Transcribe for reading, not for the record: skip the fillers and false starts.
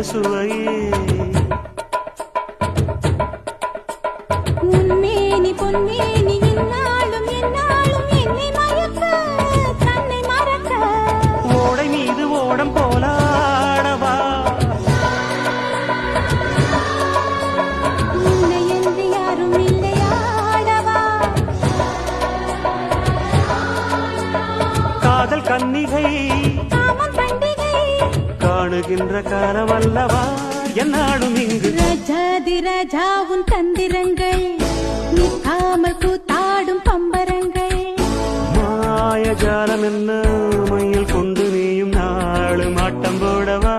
சுவையே உன்மேனி பொன்மேனி என்னாலும் என்னாலும் என்னை மயக்க தன்னை மறக்க ஓடை மீது ஓடம் போலாடவா உன்னை என்று யாரும் இல்லையாடவா காதல் கன்னிகை காமம் பண்டிகை காணுகின்ற காலமல்லவா என்னாடும் இங்கு ரஜாதி ராஜா உன் தந்திரங்கள் நிற்காமல் கூத்தாடும் பம்பரங்கள் மாயஜாலம் என்ன மையில் கொண்டு நீயும் நாளும் ஆட்டம் போடவா